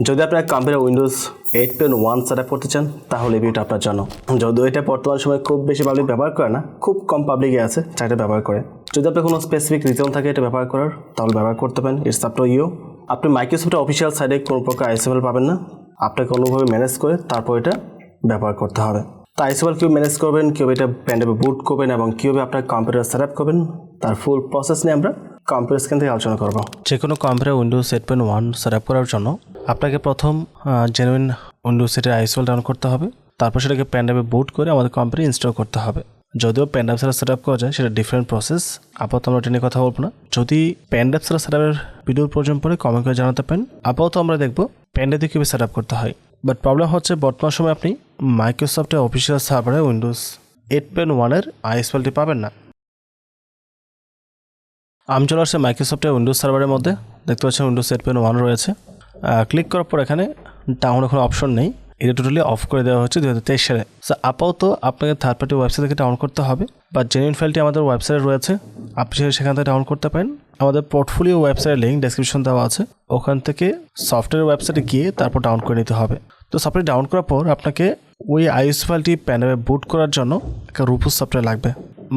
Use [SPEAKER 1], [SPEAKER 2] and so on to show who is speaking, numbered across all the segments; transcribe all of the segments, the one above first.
[SPEAKER 1] যদি আপনার computer Windows 8.1 set up করতে চান তাহলে এই ভিডিওটা আপনার জন্য। যদিও এটা বর্তমান সময় খুব বেশি পাবলিক ব্যবহার করে না, খুব কম পাবলিকে আছে যারা ব্যবহার করে। যদি আপনার কোনো স্পেসিফিক রিজন থাকে এটা ব্যবহার করার, তাহলে ব্যবহার করতে পারেন। It's up to you. আপনি মাইক্রোসফটের অফিসিয়াল সাইটে কোনো প্রকার আইএসএমএল পাবেন না, আপনাকে কোনোভাবে ম্যানেজ করে তারপর এটা ব্যবহার করতে হবে। তো আইএসএমএল কীভাবে ম্যানেজ করবেন, কীভাবে এটা প্যান্ডাপে বুট করবেন এবং কীভাবে আপনার কম্পিউটার সেট আপ করবেন, তার ফুল প্রসেস নিয়ে আমরা কম্পিউটার স্ক্রিন থেকে আলোচনা করব। যে কোনো কম্পিউটার উইন্ডোজ 8.1 সেট আপ করার জন্য আপনাকে প্রথম জেনুইন উইন্ডোজ সেটের আইএসএমএল ডাউনলোড করতে হবে। তারপর সেটাকে প্যান্ডাপে বুট করে আমাদের কম্পিউটারে ইনস্টল করতে হবে। যদিও প্যান্ডাপ ছাড়া সেট আপ করা যায়, সেটা ডিফারেন্ট প্রসেস। আপাতত আমরা এটা নিয়ে কথা বলবো না। যদি প্যান্ডাপ ছাড়া সেট আপের ভিডিওর প্রয়োজন পড়ে কমেন্ট করে জানাতে পারেন। আপাতত আমরা দেখবো প্যান্ডাপ দিয়ে কীভাবে সেট আপ করতে হয়। বাট প্রবলেম হচ্ছে বর্তমান সময় আপনি মাইক্রোসফটের অফিসিয়াল সার্ভারে উইন্ডোজ 8.1 আইএসএমএলটি পাবেন না। আমি চলে আসছে মাইক্রোসফটের উইন্ডোজ সার্ভারের মধ্যে। দেখতে পাচ্ছেন উইন্ডোজ 8.1 রয়েছে। ক্লিক করার পর এখানে ডাউন কোনো অপশন নেই, এটা টোটালি অফ করে দেওয়া হচ্ছে 2023 সালে। সো আপাতত আপনাকে থার্ড পার্টি ওয়েবসাইট থেকে ডাউন করতে হবে, বা জেনুইন ফাইলটি আমাদের ওয়েবসাইটে রয়েছে, আপনি সেখান থেকে ডাউন করতে পারেন। আমাদের পোর্টফোলিও ওয়েবসাইটের লিঙ্ক ডেসক্রিপশন দেওয়া আছে, ওখান থেকে সফটওয়্যার ওয়েবসাইটে গিয়ে তারপর ডাউন করে নিতে হবে। তো সফটওয়্যার ডাউন করার পর আপনাকে ওই আইএস ফাইলটি প্যানেলে বুট করার জন্য একটা রুপুস সফটওয়্যার লাগবে।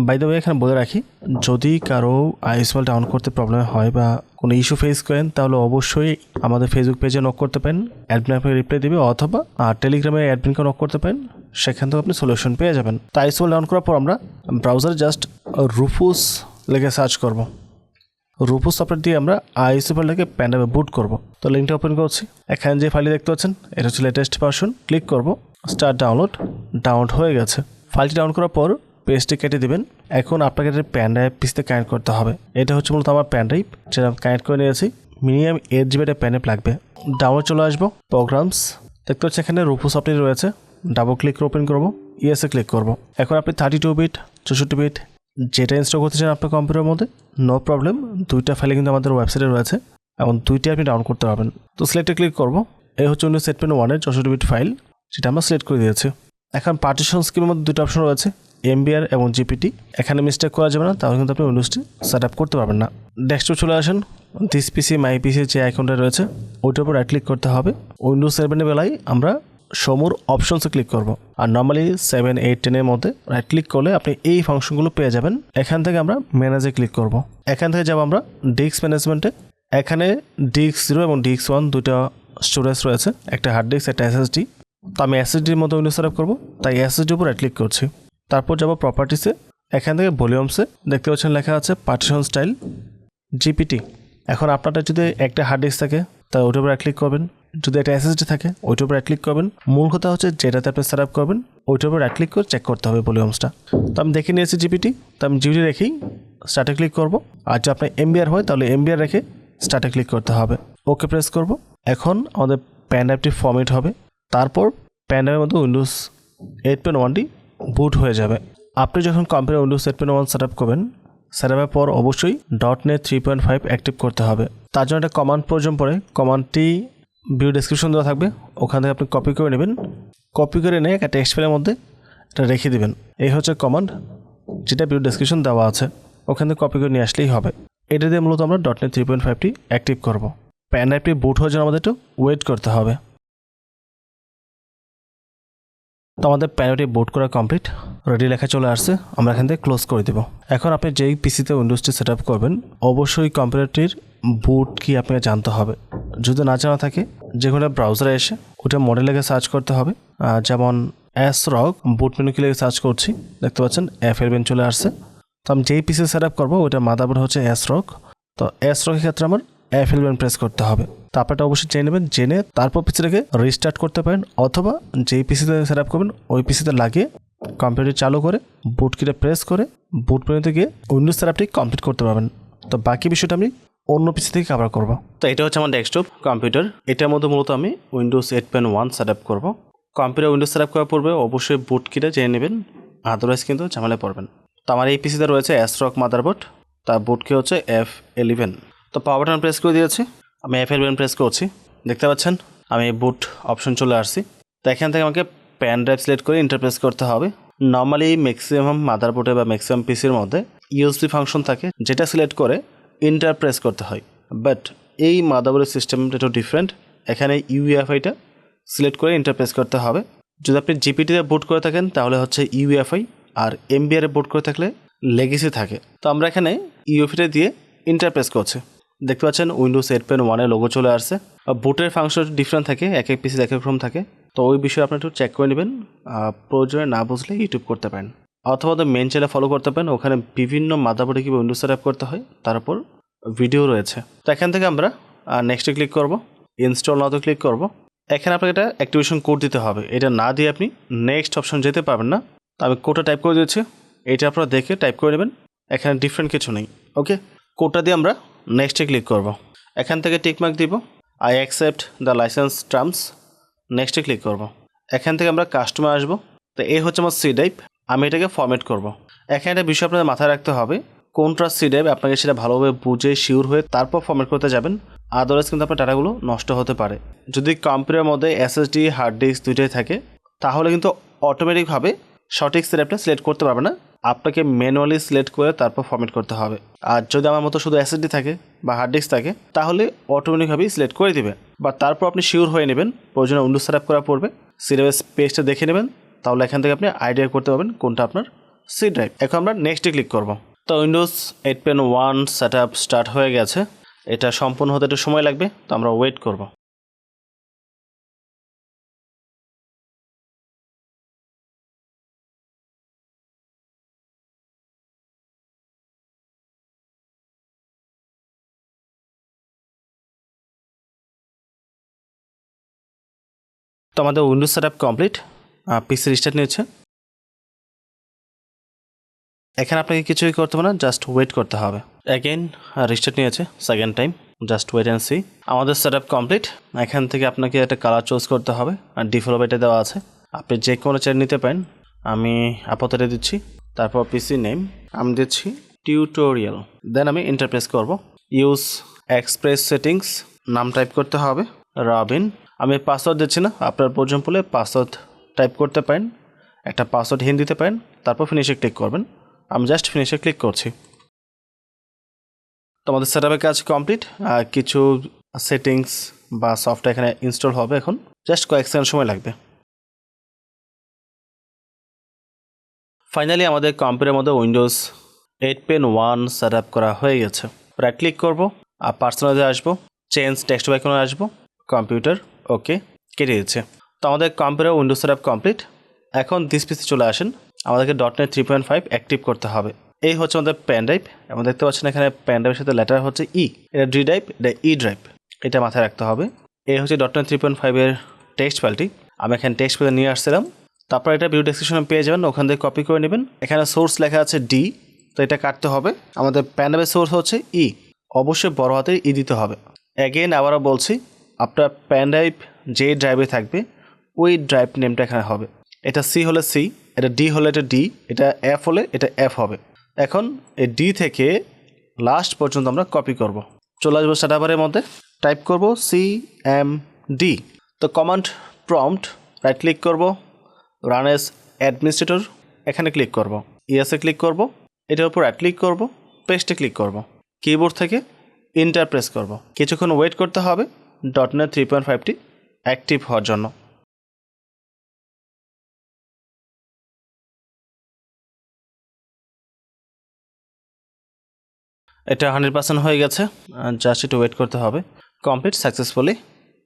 [SPEAKER 1] বাই দ্য ওয়ে এখানে বলে রাখি, যদি কারো আইএসএমএল ডাউন করতে প্রবলেম হয় বা কোনো ইস্যু ফেস করেন, তাহলে অবশ্যই আমাদের ফেসবুক পেজে নক করতে পারেন, অ্যাডমিন আপনাকে রিপ্লাই দেবে, অথবা টেলিগ্রামে অ্যাডমিনকে নক করতে পারেন, সেখান থেকে আপনি সলিউশন পেয়ে যাবেন। তো আইএসএমএল ডাউন করার পর আমরা ব্রাউজারে জাস্ট রুপুস লিখে সার্চ করব। রুপুস সফটওয়্যার দিয়ে আমরা আইএসএমএল লিখে প্যান্ডাপে বুট করব। তো লিঙ্কটা ওপেন করছি। এখানে যে ফাইলটি দেখতে পাচ্ছেন এটা হচ্ছে লেটেস্ট ভার্সন। ক্লিক করব, স্টার্ট ডাউনলোড হয়ে গেছে। ফাইলটি ডাউন করার পর পেজটি কেটে দেবেন। এখন আপনাকে এটা প্যান ড্রাইভ পিসিতে কানেক্ট করতে হবে। এটা হচ্ছে মূলত আমার প্যান ড্রাইভ, যেটা কানেক্ট করে নিয়েছি। মিনিমাম 8 GB প্যান ড্রাইভ লাগবে। ডাউনলোড চলে আসবো, প্রোগ্রামস দেখতে পাচ্ছি এখানে রুপুস সফটওয়্যার রয়েছে। ডাবল ক্লিক করে ওপেন করবো, ইয়েসে ক্লিক করব। এখন আপনি 32 বিট 64 বিট যেটা ইনস্টল করতে চান আপনার কম্পিউটারের মধ্যে, নো প্রবলেম। দুইটা ফাইলে কিন্তু আমাদের ওয়েবসাইটে রয়েছে এবং দুইটাই আপনি ডাউন করতে পারবেন। তো সিলেক্টে ক্লিক করব। এই হচ্ছে উইন্ডোজ 8.1 64 বিট ফাইল, যেটা আমরা সিলেক্ট করে দিয়েছি। এখন পার্টিশন স্কিমের মধ্যে দুটো অপশন রয়েছে, এমবিআর এবং জিপিটি। এখানে মিস্টেক করা যাবে না, তাহলে কিন্তু আপনি উইন্ডোজটি সেট আপ করতে পারবেন না। ডেস্কটপ চলে আসেন, দিস পিসি মাই পিসি যে আইকনটা রয়েছে ওইটার উপর রাইট ক্লিক করতে হবে। উইন্ডোজ 7 বেলায় আমরা সমুর অপশনসে ক্লিক করব, আর নর্মালি 7, 8, 10 মধ্যে রাইট ক্লিক করলে আপনি এই ফাংশনগুলো পেয়ে যাবেন। এখান থেকে আমরা ম্যানেজে ক্লিক করব। এখান থেকে যাব আমরা ডিস্ক ম্যানেজমেন্টে। এখানে ডিস্ক 0 এবং ডিস্ক 1 দুইটা স্টোরেজ রয়েছে, একটা হার্ড ডিস্ক, একটা এসএসডি। তো আমি এসএসডির মতো উইন্ডোজ সেট আপ করবো, তাই এসএসডির উপর রাইট ক্লিক করছি। তারপর যাব প্রপার্টিসে। এখান থেকে ভলিউমসে দেখতে পাচ্ছেন লেখা আছে পার্টিশন স্টাইল জিপিটি। এখন আপনারটা যদি একটা হার্ড ডিস্ক থাকে তাই ওইটার উপর রাইট ক্লিক করবেন, যদি একটা এসএসডি থাকে ওইটার উপর রাইট ক্লিক করবেন। মূল কথা হচ্ছে যেটাতে আপনি সেট আপ করবেন ওইটার উপর রাইট ক্লিক করে চেক করতে হবে ভলিউমসটা। তো আমি দেখে নিয়েছি জিপিটি, তো আমি জিপিটি রেখেই স্টার্টে ক্লিক করব। আর যদি আপনার এমবিআর হয় তাহলে এমবিআর রেখে স্টার্টে ক্লিক করতে হবে। ওকে প্রেস করব। এখন আমাদের প্যান ড্রাইভটি ফরম্যাট হবে, তারপর প্যান ড্রাইভের মধ্যে উইন্ডোজ 8.1 বুট হয়ে যাবে। আপনি যখন কম্পিউটার উইন্ডোজ 8.1 সেট আপ করবেন, সেট আপের পর অবশ্যই .NET 3.5 অ্যাক্টিভ করতে হবে। তার জন্য একটা কমান্ড প্রয়োজন পড়ে। কমান্ডটি ভিডিও ডেসক্রিপশন দেওয়া থাকবে, ওখান থেকে আপনি কপি করে নেবেন। কপি করে নিয়ে একটা টেক্সট ফাইলের মধ্যে এটা রেখে দেবেন। এই হচ্ছে কমান্ড, যেটা ভিডিও ডেসক্রিপশন দেওয়া আছে, ওখান থেকে কপি করে নিয়ে আসলেই হবে। এটা দিয়ে মূলত আমরা .NET 3.5টি অ্যাক্টিভ করব। প্যান ড্রাইভটি বুট হওয়ার জন্য আমাদের একটু ওয়েট করতে হবে। তো আমাদের প্যানটি বুট করা কমপ্লিট, রেডি লেখা চলে আসছে। আমরা এখান থেকে ক্লোজ করে দেব। এখন আপনি যেই পিসিতে উইন্ডোজটি সেট আপ করবেন, অবশ্যই কম্পিউটারটির বুট কি আপনাকে জানতে হবে। যদি না জানা থাকে, যে কোনো ব্রাউজারে এসে ওটা মডেল লেগে সার্চ করতে হবে। যেমন ASRock বুট মেনু কি লেগে সার্চ করছি, দেখতে পাচ্ছেন F11 চলে আসছে। তো আমি যেই পিসি সেট আপ করবো ওইটা মাদারবোর্ড হচ্ছে ASRock। তো ASRock-এর ক্ষেত্রে আমার F11 প্রেস করতে হবে। তারপরটা অবশ্যই জেনে নেবেন, জেনে তারপর পিসিটাকে রিস্টার্ট করতে পারেন, অথবা যেই পিসিতে সেট আপ করবেন ওই পিসিতে লাগিয়ে কম্পিউটার চালু করে বুট কিটা প্রেস করে বুট মেনুতে গিয়ে উইন্ডোজ সেট আপটি কমপ্লিট করতে পারবেন। তো বাকি বিষয়টা আমি অন্য পিসি থেকে কভার করবো। তো এটা হচ্ছে আমার ডেস্কটপ কম্পিউটার। এটার মধ্যে মূলত আমি উইন্ডোজ 8.1 সেট আপ করবো। কম্পিউটার উইন্ডোজ সেট আপ করার পূর্বে অবশ্যই বুট কিটা জেনে নেবেন, আদারওয়াইজ কিন্তু ঝামেলায় পড়বেন। তো আমার এই পিসিতে রয়েছে ASRock মাদারবোর্ড, তার বুট কি হচ্ছে F11। তো পাওয়ার বাটন প্রেস করে দিয়েছি, আমি F11 প্রেস করছি। দেখতে পাচ্ছেন আমি বুট অপশন চলে আসছি। তো এখান থেকে আমাকে প্যান ড্রাইভ সিলেক্ট করে ইন্টারপ্রেস করতে হবে। নর্মালি ম্যাক্সিমাম মাদারবোর্ডে বা ম্যাক্সিমাম পিসির মধ্যে ইউএসবি ফাংশন থাকে, যেটা সিলেক্ট করে ইন্টারপ্রেস করতে হয়। বাট এই মাদারবোর্ডের সিস্টেমটা একটু ডিফারেন্ট। এখানে ইউএফআইটা সিলেক্ট করে এন্টার প্রেস করতে হবে। যদি আপনি জিপিটিতে বুট করে থাকেন তাহলে হচ্ছে ইউএফআই, আর এমবিআর বুট করে থাকলে লেগেসি থাকে। তো আমরা এখানে ইউএফআইটা দিয়ে এন্টার প্রেস করছি। দেখতে পাচ্ছেন উইন্ডোজ 8 Pen 1 লোগো চলে আসছে। বুটের ফাংশন ডিফারেন্ট থাকে, এক এক পিসি এক এক রকম থাকে। তো ওই বিষয়ে আপনি একটু চেক করে নেবেন। প্রয়োজনে না বুঝলে ইউটিউব করতে পারেন, অথবা মেন চ্যানেল ফলো করতে পারেন। ওখানে বিভিন্ন মাদারবোর্ডে কীভাবে উইন্ডোজ সেট আপ করতে হয় তার উপর ভিডিও রয়েছে। তো এখান থেকে আমরা নেক্সটে ক্লিক করব, ইনস্টল নাওতে ক্লিক করব। এখানে আপনাকে এটা অ্যাক্টিভেশন কোড দিতে হবে। এটা না দিয়ে আপনি নেক্সট অপশন যেতে পারবেন না। তো আমি কোডটা টাইপ করে দিচ্ছি, এটা আপনারা দেখে টাইপ করে নেবেন। এখানে ডিফারেন্ট কিছু নেই। ওকে, কোডটা দিয়ে আমরা নেক্সটে ক্লিক করব। এখান থেকে টিকমার্ক দিব, I accept the licence terms, নেক্সটে ক্লিক করব। এখান থেকে আমরা কাস্টমার আসবো। তো এই হচ্ছে আমার সি ড্রাইভ, আমি এটাকে ফরম্যাট করব। এখানে একটা বিষয় আপনাদের মাথায় রাখতে হবে, কোনটা সি ড্রাইভ আপনাকে সেটা ভালোভাবে বুঝে শিওর হয়ে তারপর ফরম্যাট করতে যাবেন। আদারওয়াইজ কিন্তু আপনার ডাটাগুলো নষ্ট হতে পারে। যদি কম্পিউটারের মধ্যে এসএসডি হার্ড ডিস্ক দুইটাই থাকে তাহলে কিন্তু অটোমেটিকভাবে সঠিক সি ড্রাইভটা সিলেক্ট করতে পারবে না, আপনাকে ম্যানুয়ালি সিলেক্ট করে তারপর ফরম্যাট করতে হবে। আর যদি আমার মতো শুধু এসএসডি থাকে বা হার্ড ডিস্ক থাকে তাহলে অটোমেটিকভাবেই সিলেক্ট করে দিবে। বা তারপর আপনি শিওর হয়ে নেবেন, প্রয়োজনে উইন্ডোজ সেট আপ করা পড়বে, সি ড্রাইভের পেজটা দেখে নেবেন, তাহলে এখান থেকে আপনি আইডিয়া করতে পারবেন কোনটা আপনার সি ড্রাইভ। এখন আমরা নেক্সটে ক্লিক করব। তো Windows 8 Pen 1 set up start হয়ে গেছে। এটা সম্পূর্ণ হতে একটু সময় লাগবে, তো আমরা ওয়েট করব। তো আমাদের উইন্ডোজ সেট আপ কমপ্লিট, পিসি রিস্টার্ট নিয়েছে। এখানে আপনাকে কিছুই করতে হবে না, জাস্ট ওয়েট করতে হবে। অ্যাগেন রিস্টার্ট নিয়েছে second time, just wait and see. আমাদের সেট আপ কমপ্লিট। এখান থেকে আপনাকে একটা কালার চুজ করতে হবে, আর ডিফল্ট এটা দেওয়া আছে, আপনি যে কোনো চেয়ার নিতে পারেন। আমি আপাতত দিচ্ছি, তারপর পিসি নেম আমি দিচ্ছি টিউটোরিয়াল, দেন আমি ইন্টারপ্রেস করব। ইউজ এক্সপ্রেস সেটিংস, নাম টাইপ করতে হবে রবিন। আমি পাসওয়ার্ড দিচ্ছি না, আপনার প্রয়োজন পড়লে পাসওয়ার্ড টাইপ করতে পারেন, একটা পাসওয়ার্ড হিন্ট দিতে পারেন, তারপর ফিনিশে ক্লিক করবেন। আমি জাস্ট ফিনিশে ক্লিক করছি। তো আমাদের সেট আপের কাজ কমপ্লিট। কিছু সেটিংস বা সফটওয়্যার এখানে ইনস্টল হবে, এখন জাস্ট কয়েক সেকেন্ড সময় লাগবে। ফাইনালি আমাদের কম্পিউটারের মধ্যে উইন্ডোজ 8 Pen 1 সেট আপ করা হয়ে গেছে। রাইট ক্লিক করবো, আর পার্সোনালাইজে আসবো, চেঞ্জ টেক্সট আইকনে আসবো, কম্পিউটার, ওকে, কেটে দিচ্ছে। তো আমাদের computer Windows set up complete. এখন দিস পিসি চলে আসেন, আমাদেরকে .NET 3.5 অ্যাক্টিভ করতে হবে। এই হচ্ছে আমাদের পেন ড্রাইভ, এবং দেখতে পাচ্ছেন এখানে পেন ড্রাইভের সাথে লেটার হচ্ছে ই, এটা ডি ড্রাইভ, এটা ই ড্রাইভ, এটা মাথায় রাখতে হবে। এই হচ্ছে .NET 3.5 এর টেক্সট ফাইলটি, আমি এখানে টেক্সট ফাইলে নিয়ে আসছিলাম। তারপর এটা ভিডিও ডেসক্রিপশনে পেয়ে যাবেন, ওখান থেকে কপি করে নেবেন। এখানে সোর্স লেখা আছে ডি, তো এটা কাটতে হবে। আমাদের পেন ড্রাইভের সোর্স হচ্ছে ই, অবশ্যই বড় হাতের ই দিতে হবে। অ্যাগেন আবারও বলছি, আপনার পেন ড্রাইভ যে ড্রাইভে থাকবে ওই ড্রাইভ নেমটা এখানে হবে। এটা সি হলে সি, এটা ডি হলে এটা ডি, এটা এফ হলে এটা এফ হবে। এখন এই ডি থেকে লাস্ট পর্যন্ত আমরা কপি করব। চলে আসবো সেটআপের মধ্যে, টাইপ করব CMD। তো কমান্ড প্রম্পট, রাইট ক্লিক করব, রান এজ অ্যাডমিনিস্ট্রেটর, এখানে ক্লিক করব, ইয়েসে ক্লিক করব, এটার উপর রাইট ক্লিক করব, পেস্টে ক্লিক করব, কিবোর্ড থেকে ইন্টার প্রেস করব। কিছুক্ষণ ওয়েট করতে হবে .NET 3.5টি অ্যাক্টিভ হওয়ার জন্য। এটা 100% হয়ে গেছে, জাস্ট একটু ওয়েট করতে হবে। কমপ্লিট সাকসেসফুলি,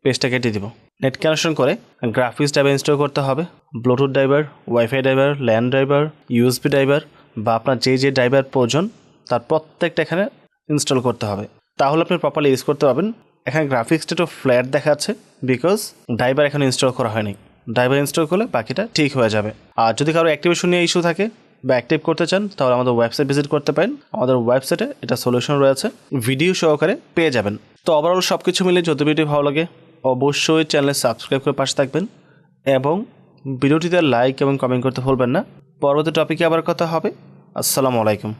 [SPEAKER 1] পেজটা কেটে দিব। নেট কানেকশন করে গ্রাফিক্স ড্রাইভার ইনস্টল করতে হবে, Bluetooth driver, wifi driver, LAN driver, USB driver, বা আপনার যে ড্রাইভার প্রয়োজন তার প্রত্যেকটা এখানে ইনস্টল করতে হবে, তাহলে আপনি প্রপারলি ইউজ করতে পারবেন। এখানে গ্রাফিক্সটা একটু ফ্ল্যাট দেখাচ্ছে বিকজ ড্রাইভার এখন ইনস্টল করা হয়নি। ড্রাইভার ইনস্টল করলে বাকিটা ঠিক হয়ে যাবে। আর যদি কারো অ্যাক্টিভেশন নিয়ে ইস্যু থাকে বা অ্যাক্টিভ করতে চান তাহলে আমাদের ওয়েবসাইট ভিজিট করতে পারেন। আমাদের ওয়েবসাইটে এটা সলিউশন রয়েছে, ভিডিও সহকারে পেয়ে যাবেন। তো ওভারঅল সব কিছু মিলে যদি ভিডিও ভালো লাগে অবশ্যই চ্যানেলে সাবস্ক্রাইব করে পাশে থাকবেন, এবং ভিডিওটিতে লাইক এবং কমেন্ট করতে ভুলবেন না। পরবর্তী টপিকে আবার কথা হবে। আসসালামু আলাইকুম।